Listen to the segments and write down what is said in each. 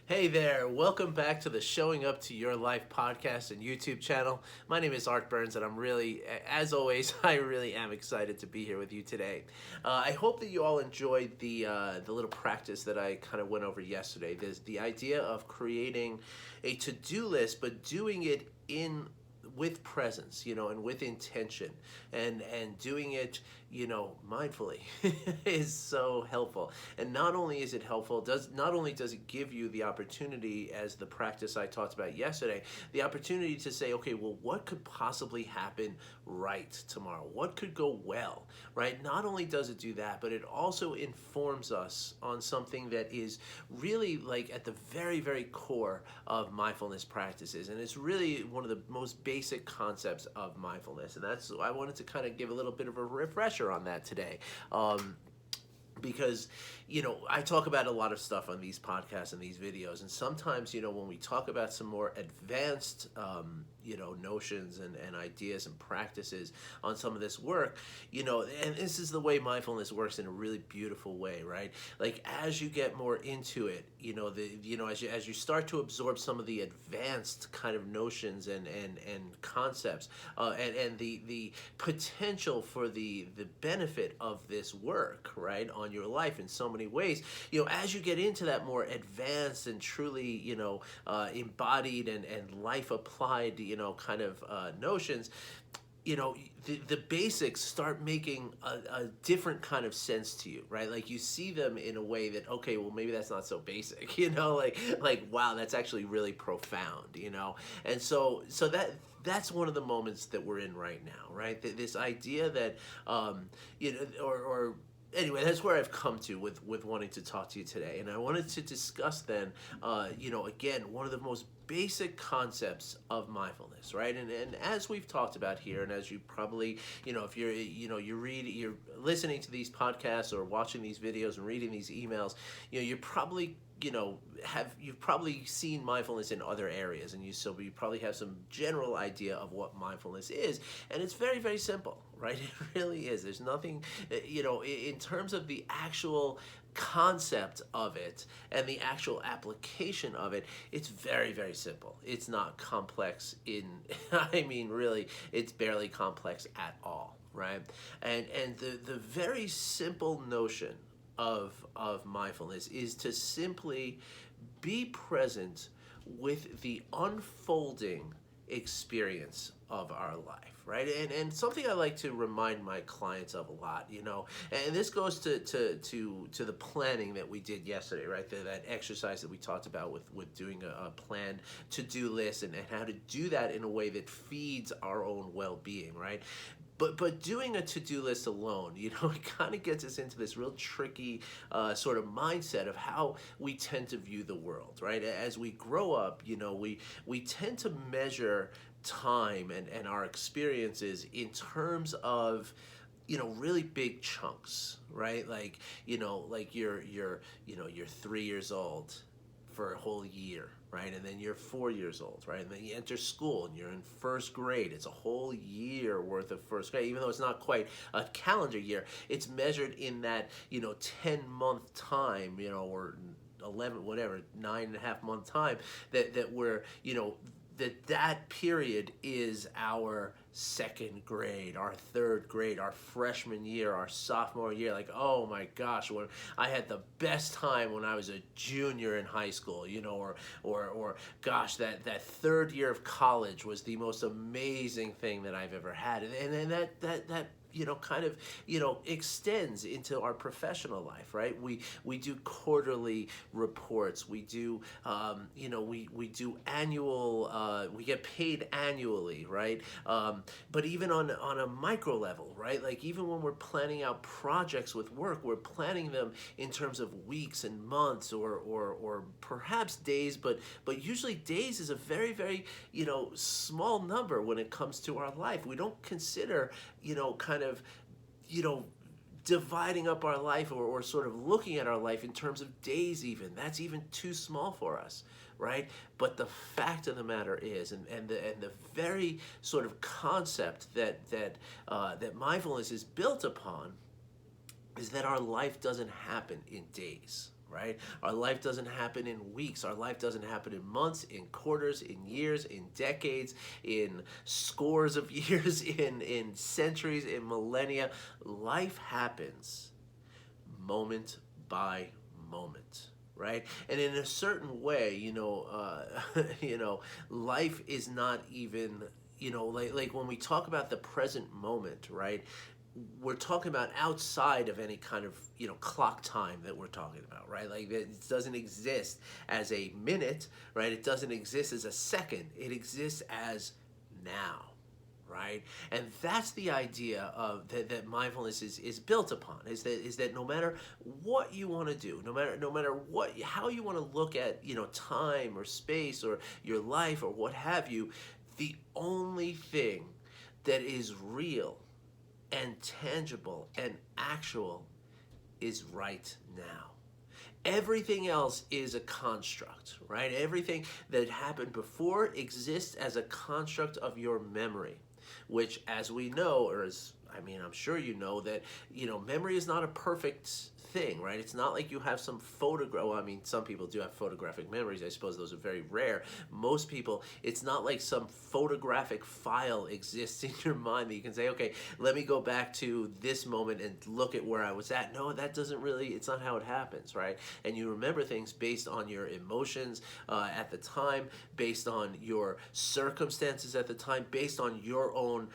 Hey there, welcome back to the Showing Up to Your Life podcast and YouTube channel. My name is Art Burns, and I'm really, as always, I really am excited to be here with you today. I hope that you all enjoyed the little practice that I kind of went over yesterday. There's the idea of creating a to-do list, but doing it in with presence, and with intention, and doing it, mindfully is so helpful. And not only is it helpful, not only does it give you the opportunity, as the practice I talked about yesterday, the opportunity to say, okay, well, what could possibly happen right tomorrow? What could go well, right? Not only does it do that, but it also informs us on something that is really like at the very, very core of mindfulness practices. And it's really one of the most basic concepts of mindfulness. And that's, I wanted to kind of give a little bit of a refresher on that today. Because I talk about a lot of stuff on these podcasts and these videos, and sometimes when we talk about some more advanced notions and ideas and practices on some of this work, and this is the way mindfulness works in a really beautiful way, right? Like as you get more into it, as you start to absorb some of the advanced kind of notions and concepts, and the potential for the benefit of this work, right, on your life in so many ways, as you get into that more advanced and truly, embodied and life applied, kind of notions, the basics start making a different kind of sense to you, right? Like you see them in a way that, okay, well, maybe that's not so basic, like wow, that's actually really profound, and so that's one of the moments that we're in right now, right? This idea that, or anyway, that's where I've come to with wanting to talk to you today. And I wanted to discuss then, again, one of the most basic concepts of mindfulness, right? And as we've talked about here, and as you probably, if you're listening to these podcasts or watching these videos and reading these emails, you're probably you've probably seen mindfulness in other areas, and you probably have some general idea of what mindfulness is, and it's very, very simple, right? It really is. There's nothing, in terms of the actual concept of it and the actual application of it, it's very, very simple. It's not complex I mean, really, it's barely complex at all, right? And the very simple notion of mindfulness is to simply be present with the unfolding experience of our life, right? And something I like to remind my clients of a lot, and this goes to the planning that we did yesterday, right? That exercise that we talked about with doing a planned to-do list, and how to do that in a way that feeds our own well-being, right? But doing a to-do list alone, it kind of gets us into this real tricky sort of mindset of how we tend to view the world, right? As we grow up, we tend to measure time and our experiences in terms of really big chunks, right? Like like you're 3 years old for a whole year, right? And then you're 4 years old, right? And then you enter school and you're in first grade. It's a whole year worth of first grade, even though it's not quite a calendar year. It's measured in that 10-month time, or 11, whatever, 9.5 month time that we're that period is our second grade, our third grade, our freshman year, our sophomore year. Like, oh my gosh, when I had the best time when I was a junior in high school, or gosh, that third year of college was the most amazing thing that I've ever had. And that kind of, extends into our professional life, right? We do quarterly reports. We do, we do annual, we get paid annually, right? But even on a micro level, right? Like even when we're planning out projects with work, we're planning them in terms of weeks and months, or perhaps days, but usually days is a very, very, small number when it comes to our life. We don't consider, kind of, dividing up our life, or sort of looking at our life in terms of days. Even that's even too small for us, right? But the fact of the matter is, and the very sort of concept that mindfulness is built upon, is that our life doesn't happen in days, right? Our life doesn't happen in weeks. Our life doesn't happen in months, in quarters, in years, in decades, in scores of years, in centuries, in millennia. Life happens moment by moment, right? And in a certain way, life is not even, like when we talk about the present moment, right? We're talking about outside of any kind of clock time that we're talking about, right? Like it doesn't exist as a minute, right? It doesn't exist as a second. It exists as now, right? And that's the idea of that mindfulness is built upon, is that no matter what you want to do, no matter what, how you want to look at time or space or your life or what have you, the only thing that is real and tangible and actual is right now. Everything else is a construct, right? Everything that happened before exists as a construct of your memory, which, as we know, I'm sure you know that, memory is not a perfect thing, right? It's not like you have some photograph. Well, some people do have photographic memories. I suppose those are very rare. Most people, it's not like some photographic file exists in your mind that you can say, okay, let me go back to this moment and look at where I was at. No, that doesn't really, it's not how it happens, right? And you remember things based on your emotions at the time, based on your circumstances at the time, based on your own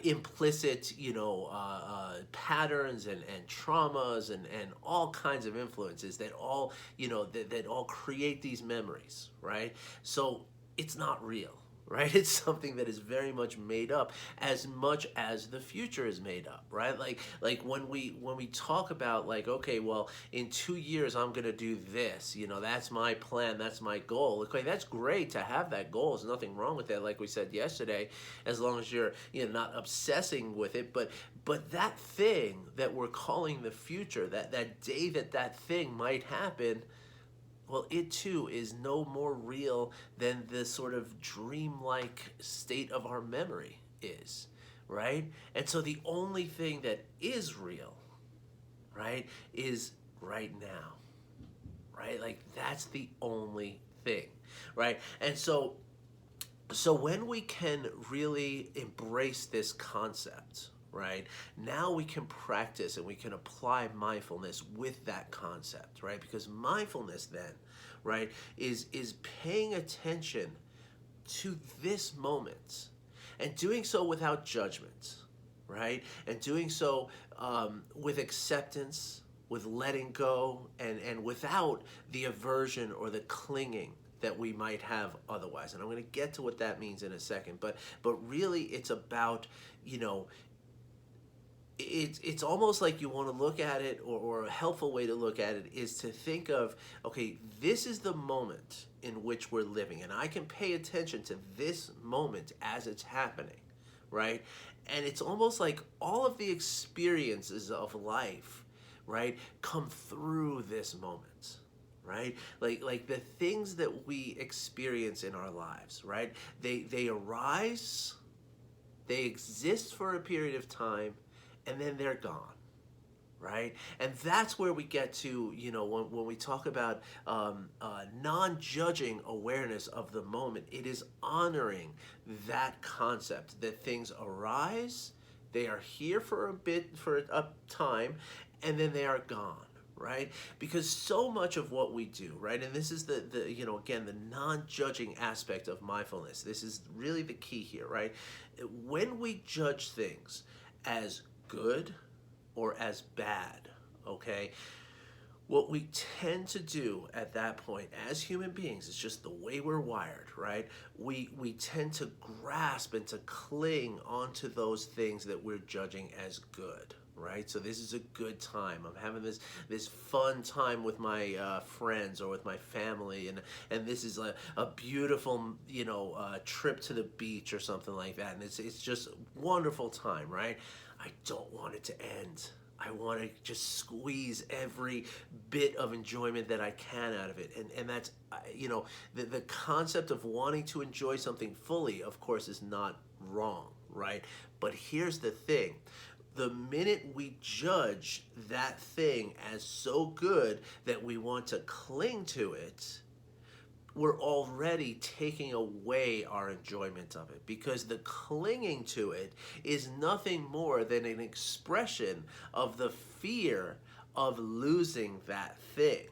implicit patterns and traumas and all kinds of influences that all that all create these memories, right? So it's not real, right? It's something that is very much made up, as much as the future is made up, right? Like when we talk about, like, okay, well, in 2 years I'm gonna do this, that's my plan, that's my goal. Okay, that's great to have that goal. There's nothing wrong with that, like we said yesterday, as long as you're not obsessing with it. But that thing that we're calling the future, that day that thing might happen, well, it too is no more real than the sort of dreamlike state of our memory is, right? And so the only thing that is real, right, is right now, right? Like that's the only thing, right? And so when we can really embrace this concept, right, now we can practice and we can apply mindfulness with that concept, right? Because mindfulness then, right, is paying attention to this moment and doing so without judgment, right? And doing so with acceptance, with letting go, and without the aversion or the clinging that we might have otherwise. And I'm going to get to what that means in a second. But really, it's about, it's almost like you want to look at it, or a helpful way to look at it is to think of, okay, this is the moment in which we're living, and I can pay attention to this moment as it's happening, right? And it's almost like all of the experiences of life, right, come through this moment, right? Like the things that we experience in our lives, right? They arise, they exist for a period of time, and then they're gone, right? And that's where we get to, when we talk about non-judging awareness of the moment, it is honoring that concept that things arise, they are here for a time, and then they are gone, right? Because so much of what we do, right, and this is the again, the non-judging aspect of mindfulness. This is really the key here, right? When we judge things as good or as bad, okay, what we tend to do at that point as human beings, is just the way we're wired, right? We tend to grasp and to cling onto those things that we're judging as good, right? So this is a good time. I'm having this fun time with my friends or with my family, and this is a beautiful trip to the beach or something like that, and it's just wonderful time, right? I don't want it to end. I want to just squeeze every bit of enjoyment that I can out of it. And that's, the concept of wanting to enjoy something fully, of course, is not wrong, right? But here's the thing. the minute we judge that thing as so good that we want to cling to it, we're already taking away our enjoyment of it, because the clinging to it is nothing more than an expression of the fear of losing that thing.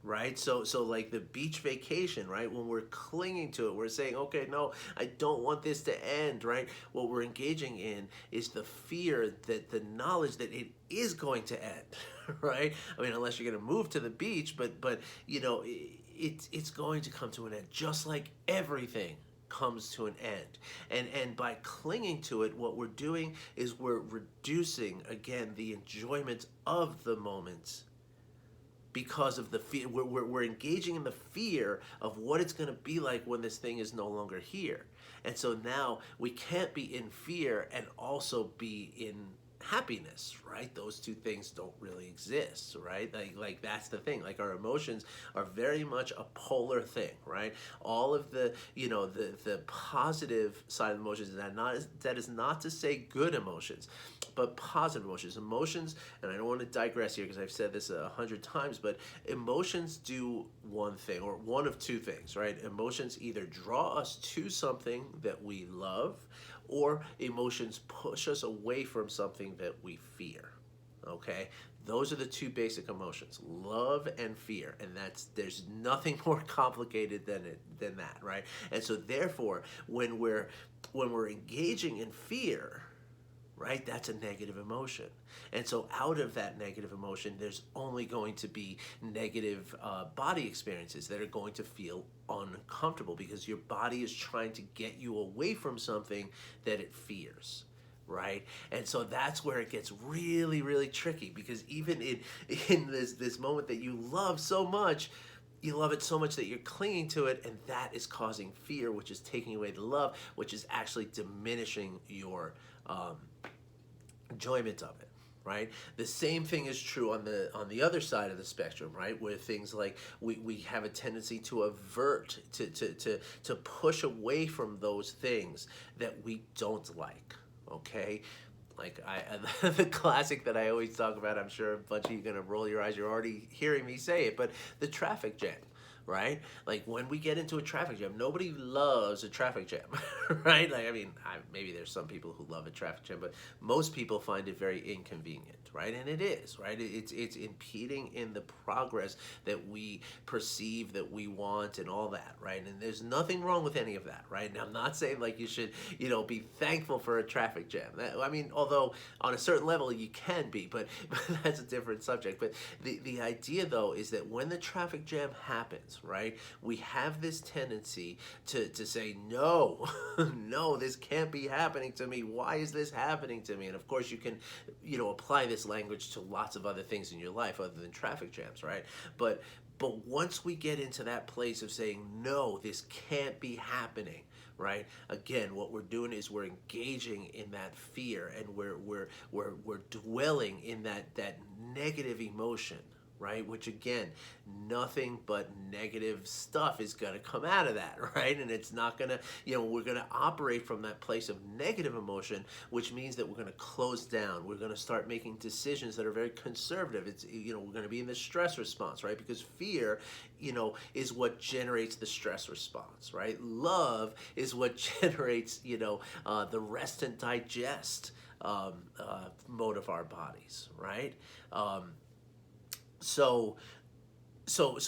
Right? So like the beach vacation, right? When we're clinging to it, we're saying, okay, no, I don't want this to end, right? What we're engaging in is the fear, that the knowledge that it is going to end, right? I mean, unless you're going to move to the beach, but you know, it's going to come to an end, just like everything comes to an end. And by clinging to it, what we're doing is we're reducing, again, the enjoyment of the moment, because of the fear. We're engaging in the fear of what it's going to be like when this thing is no longer here. And so now we can't be in fear and also be in happiness, right? Those two things don't really exist, right? Like that's the thing. Like our emotions are very much a polar thing, right? All of the, you know, the positive side of emotions, that is not to say good emotions, but positive emotions. Emotions, and I don't want to digress here because I've said this 100 times, but emotions do one thing, or one of two things, right? Emotions either draw us to something that we love, or emotions push us away from something that we fear. Okay? Those are the two basic emotions, love and fear, and there's nothing more complicated than that, right? And so therefore, when we're engaging in fear, right, that's a negative emotion. And so out of that negative emotion, there's only going to be negative body experiences that are going to feel uncomfortable, because your body is trying to get you away from something that it fears, right? And so that's where it gets really, really tricky, because even in this moment that you love so much, you love it so much that you're clinging to it, and that is causing fear, which is taking away the love, which is actually diminishing your enjoyment of it, right? The same thing is true on the other side of the spectrum, right? Where things like we have a tendency to avert, to push away from those things that we don't like, okay? Like the classic that I always talk about, I'm sure a bunch of you are going to roll your eyes, you're already hearing me say it, but the traffic jam. Right? Like when we get into a traffic jam, nobody loves a traffic jam, right? Like, I mean, maybe there's some people who love a traffic jam, but most people find it very inconvenient, right? And it is, right? It's impeding in the progress that we perceive, that we want, and all that, right? And there's nothing wrong with any of that, right? And I'm not saying like you should, you know, be thankful for a traffic jam. I mean, although on a certain level you can be, but that's a different subject. But the idea though is that when the traffic jam happens, right, we have this tendency to say, no, no, this can't be happening to me. Why is this happening to me? And of course you can, you know, apply this language to lots of other things in your life other than traffic jams, right? But once we get into that place of saying, no, this can't be happening, right? Again, what we're doing is we're engaging in that fear, and we're dwelling in that negative emotion, right? Which again, nothing but negative stuff is going to come out of that, right? And it's not going to, you know, we're going to operate from that place of negative emotion, which means that we're going to close down. We're going to start making decisions that are very conservative. It's, you know, we're going to be in the stress response, right? Because fear, you know, is what generates the stress response, right? Love is what generates, you know, the rest and digest mode of our bodies, right? So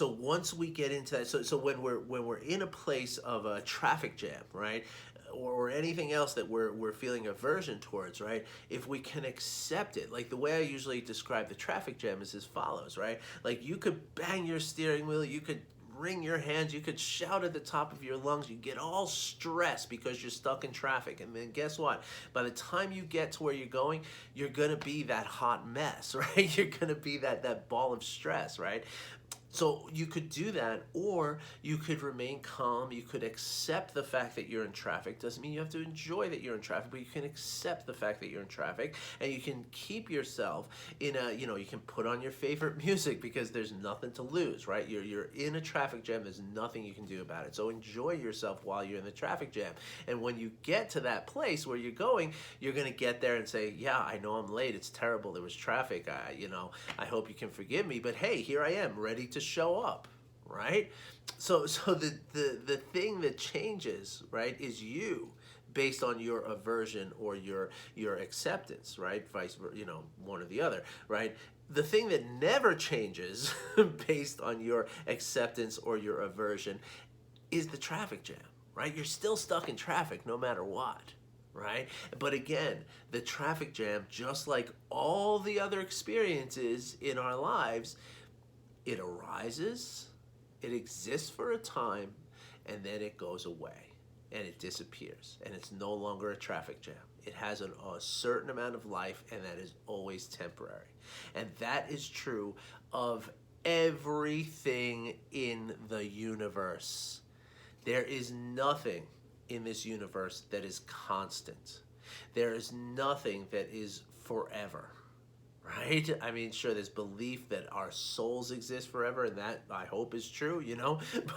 once we get into that, so when we're in a place of a traffic jam, right, or anything else that we're feeling aversion towards, right, if we can accept it, like the way I usually describe the traffic jam is as follows, right? Like you could bang your steering wheel, you could wring your hands, you could shout at the top of your lungs, you get all stressed because you're stuck in traffic, and then guess what? By the time you get to where you're going, you're gonna be that hot mess, right? You're gonna be that ball of stress, right? So you could do that, or you could remain calm. You could accept the fact that you're in traffic. Doesn't mean you have to enjoy that you're in traffic, but you can accept the fact that you're in traffic, and you can keep yourself in a, you can put on your favorite music because there's nothing to lose, right? You're in a traffic jam. There's nothing you can do about it. So enjoy yourself while you're in the traffic jam. And when you get to that place where you're going, you're going to get there and say, yeah, I know I'm late. It's terrible. There was traffic. I hope you can forgive me, but hey, here I am, ready to show up, right? So the thing that changes, right, is you, based on your aversion or your acceptance, right? Vice versa, one or the other, right? The thing that never changes based on your acceptance or your aversion is the traffic jam, right? You're still stuck in traffic no matter what. Right? But again, the traffic jam, just like all the other experiences in our lives, it arises, it exists for a time, and then it goes away and it disappears, and it's no longer a traffic jam. It has a certain amount of life, and that is always temporary. And that is true of everything in the universe. There is nothing in this universe that is constant. There is nothing that is forever, right? I mean, sure, there's belief that our souls exist forever, and that I hope is true,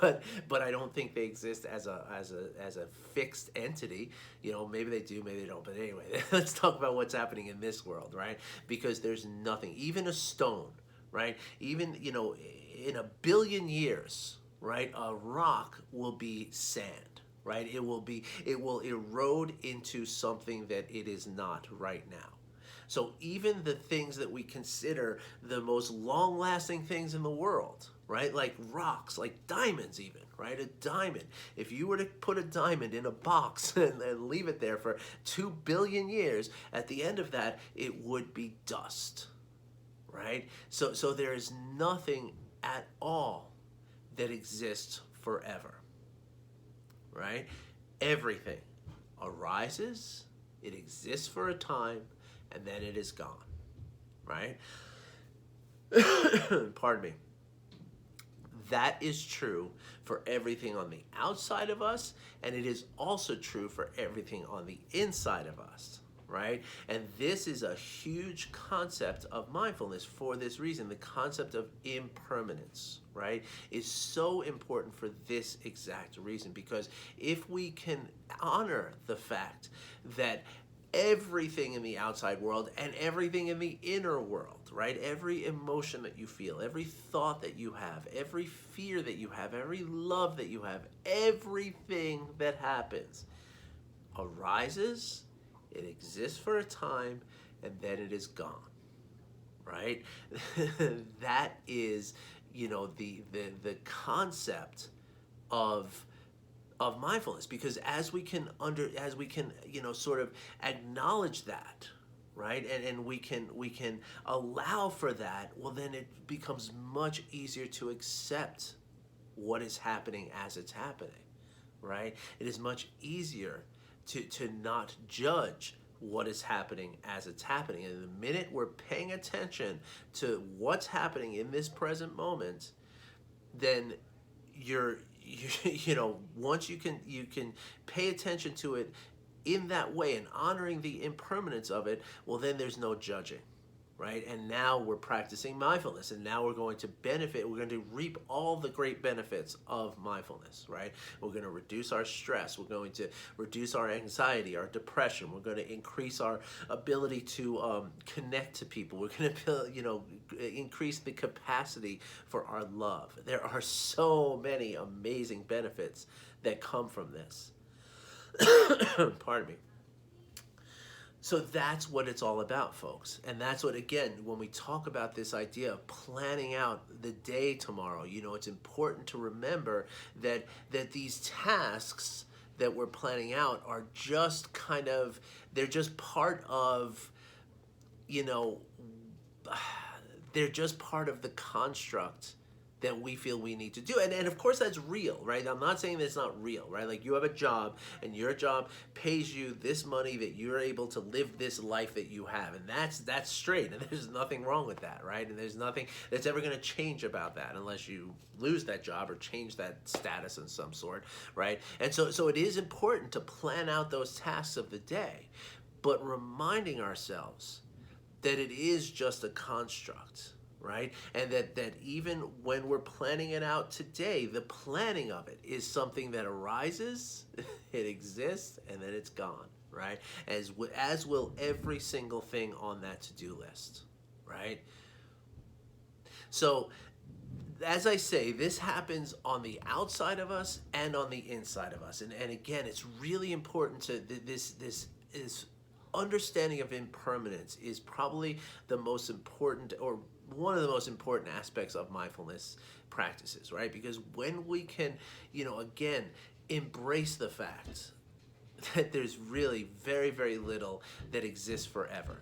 but I don't think they exist as a fixed entity. Maybe they do, maybe they don't. But anyway, let's talk about what's happening in this world, right? Because there's nothing, even a stone, right? Even in a billion years, right, a rock will be sand. Right? It will erode into something that it is not right now. So even the things that we consider the most long-lasting things in the world, right? Like rocks, like diamonds even, right? A diamond. If you were to put a diamond in a box and leave it there for 2 billion years, at the end of that, it would be dust, right? So there is nothing at all that exists forever. Right? Everything arises, it exists for a time, and then it is gone. Right? Pardon me. That is true for everything on the outside of us, and it is also true for everything on the inside of us. Right? And this is a huge concept of mindfulness for this reason. The concept of impermanence, right, is so important for this exact reason, because if we can honor the fact that everything in the outside world and everything in the inner world, right, every emotion that you feel, every thought that you have, every fear that you have, every love that you have, everything that happens arises, it exists for a time, and then it is gone, right? That is, the concept of mindfulness, because as we can sort of acknowledge that, right, and we can allow for that, well, then it becomes much easier to accept what is happening as it's happening, right? It is much easier to not judge what is happening as it's happening. And the minute we're paying attention to what's happening in this present moment, then once you can pay attention to it in that way and honoring the impermanence of it, well, then there's no judging. Right? And now we're practicing mindfulness, and now we're going to benefit. We're going to reap all the great benefits of mindfulness, right? We're going to reduce our stress. We're going to reduce our anxiety, our depression. We're going to increase our ability to connect to people. We're going to, increase the capacity for our love. There are so many amazing benefits that come from this. Pardon me. So that's what it's all about, folks. And that's what, again, when we talk about this idea of planning out the day tomorrow, it's important to remember that these tasks that we're planning out are just they're just part of, they're just part of the construct that we feel we need to do. And of course that's real, right? I'm not saying that it's not real, right? Like you have a job and your job pays you this money that you're able to live this life that you have. And that's straight. And there's nothing wrong with that, right? And there's nothing that's ever going to change about that unless you lose that job or change that status in some sort, right? And so it is important to plan out those tasks of the day, but reminding ourselves that it is just a construct, right? And that even when we're planning it out today, the planning of it is something that arises, it exists, and then it's gone, right? As will every single thing on that to-do list, right? So, as I say, this happens on the outside of us and on the inside of us. And again, it's really important to, this is understanding of impermanence is probably the most important, or one of the most important aspects of mindfulness practices, right? Because when we can, again, embrace the fact that there's really very, very little that exists forever,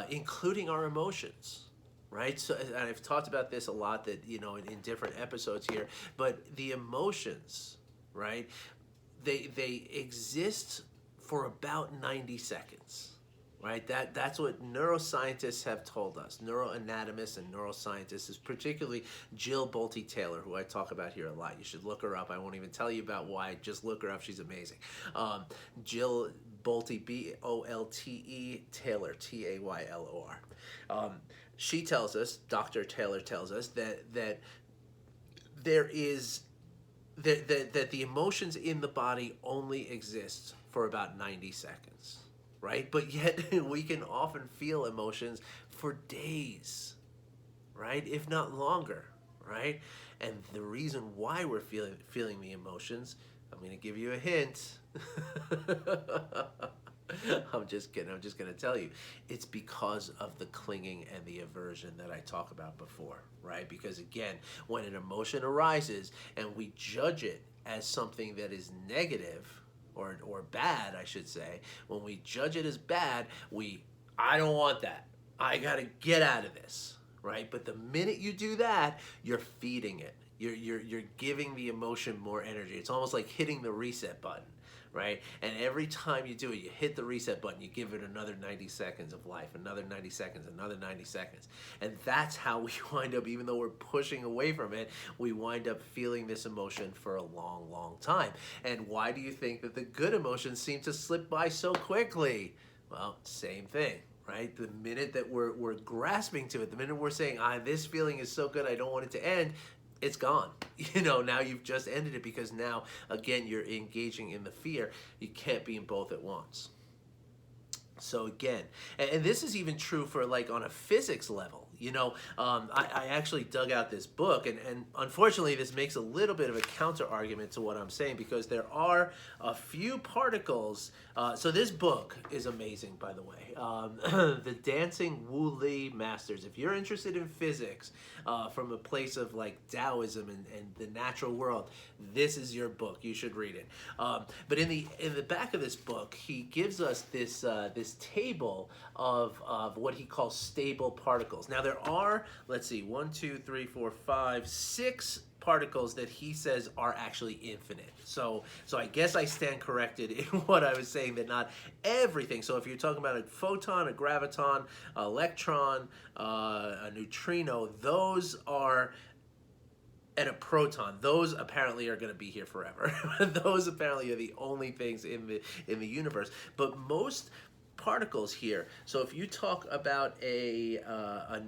including our emotions, right? So, and I've talked about this a lot, that, in different episodes here, but the emotions, right? They exist for about 90 seconds, right? That's what neuroscientists have told us, neuroanatomists and neuroscientists, particularly Jill Bolte Taylor, who I talk about here a lot. You should look her up. I won't even tell you about why. Just look her up. She's amazing. Jill Bolte, B-O-L-T-E, Taylor, T-A-Y-L-O-R. She tells us, Dr. Taylor tells us, that there is that the emotions in the body only exist for about 90 seconds, right? But yet we can often feel emotions for days, right? If not longer, right? And the reason why we're feeling the emotions, I'm going to give you a hint. I'm just kidding. I'm just going to tell you. It's because of the clinging and the aversion that I talked about before, right? Because again, when an emotion arises and we judge it as something that is negative or bad, I should say, when we judge it as bad, I don't want that. I got to get out of this, right? But the minute you do that, you're feeding it. You're giving the emotion more energy. It's almost like hitting the reset button, right? And every time you do it, you hit the reset button, you give it another 90 seconds of life, another 90 seconds, another 90 seconds. And that's how we wind up, even though we're pushing away from it, we wind up feeling this emotion for a long, long time. And why do you think that the good emotions seem to slip by so quickly? Well, same thing. Right? The minute that we're grasping to it, the minute we're saying, this feeling is so good, I don't want it to end, it's gone. Now you've just ended it, because now, again, you're engaging in the fear. You can't be in both at once. So again, and this is even true for like on a physics level. I actually dug out this book, and unfortunately this makes a little bit of a counter argument to what I'm saying, because there are a few particles. So this book is amazing, by the way. The Dancing Wu Li Masters. If you're interested in physics from a place of like Taoism and the natural world, this is your book. You should read it. But in the back of this book, he gives us this table of what he calls stable particles. Now there are, let's see, 1, 2, 3, 4, 5, 6 particles that he says are actually infinite. So I guess I stand corrected in what I was saying, that not everything. So if you're talking about a photon, a graviton, an electron, a neutrino, those are, and a proton, those apparently are going to be here forever. Those apparently are the only things in the universe. But most particles here, so if you talk about a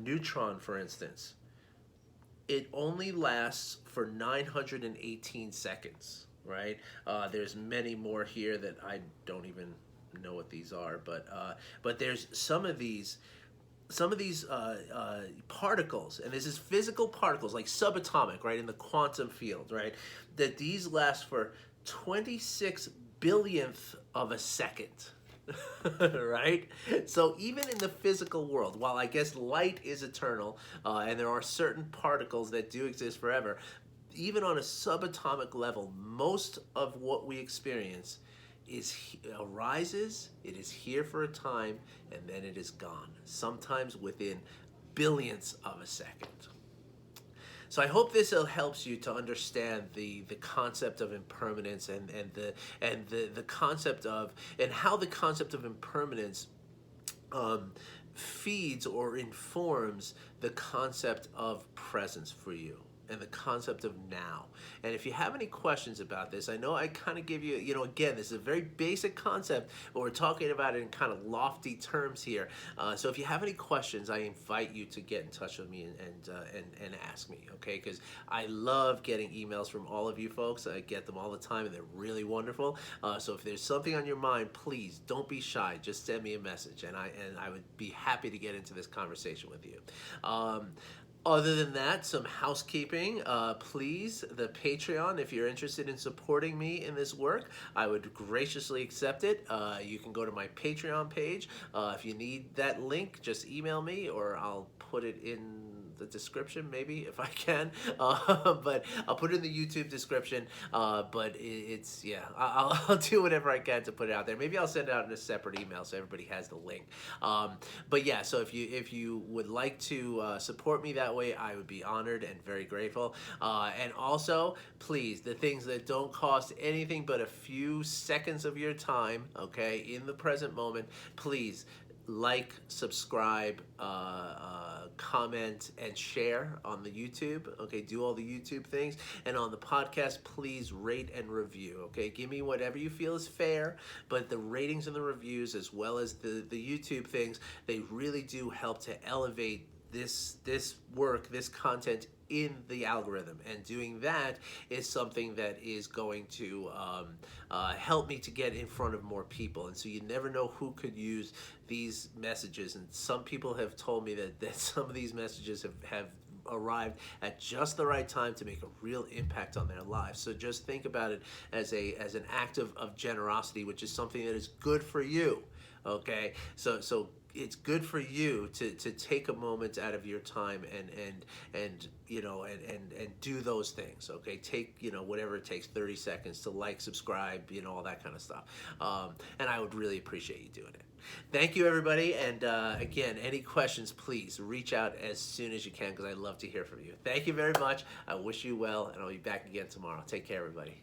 neutron, for instance, it only lasts for 918 seconds, right? There's many more here that I don't even know what these are, but there's some of these particles, and this is physical particles, like subatomic, right, in the quantum field, right, that these last for 26 billionth of a second. Right? So even in the physical world, while I guess light is eternal, and there are certain particles that do exist forever, even on a subatomic level, most of what we experience arises, it is here for a time, and then it is gone, sometimes within billionths of a second. So I hope this helps you to understand the concept of impermanence and the concept of and how the concept of impermanence feeds or informs the concept of presence for you and the concept of now. And if you have any questions about this, I know I kind of give you, again, this is a very basic concept, but we're talking about it in kind of lofty terms here. So if you have any questions, I invite you to get in touch with me and ask me, okay? Because I love getting emails from all of you folks. I get them all the time, and they're really wonderful. So if there's something on your mind, please don't be shy. Just send me a message, and I would be happy to get into this conversation with you. Other than that, some housekeeping. Please, the Patreon, if you're interested in supporting me in this work, I would graciously accept it. You can go to my Patreon page. If you need that link, just email me, or I'll put it in the description, maybe, if I can. But I'll put it in the YouTube description. But it's, yeah, I'll do whatever I can to put it out there. Maybe I'll send it out in a separate email so everybody has the link. But yeah, so if you would like to support me that way, I would be honored and very grateful. And also, please, the things that don't cost anything but a few seconds of your time, okay, in the present moment, please like, subscribe, comment, and share on the YouTube. Okay, do all the YouTube things. And on the podcast, please rate and review. Okay, give me whatever you feel is fair, but the ratings and the reviews, as well as the YouTube things, they really do help to elevate this work, this content in the algorithm, and doing that is something that is going to help me to get in front of more people. And so you never know who could use these messages, and some people have told me that some of these messages have arrived at just the right time to make a real impact on their lives. So just think about it as an act of generosity, which is something that is good for you. Okay, so it's good for you to take a moment out of your time and do those things. Okay, take whatever it takes, 30 seconds to like, subscribe, all that kind of stuff. And I would really appreciate you doing it. Thank you, everybody. And again, any questions, please reach out as soon as you can, because I'd love to hear from you. Thank you very much. I wish you well, and I'll be back again tomorrow. Take care, everybody.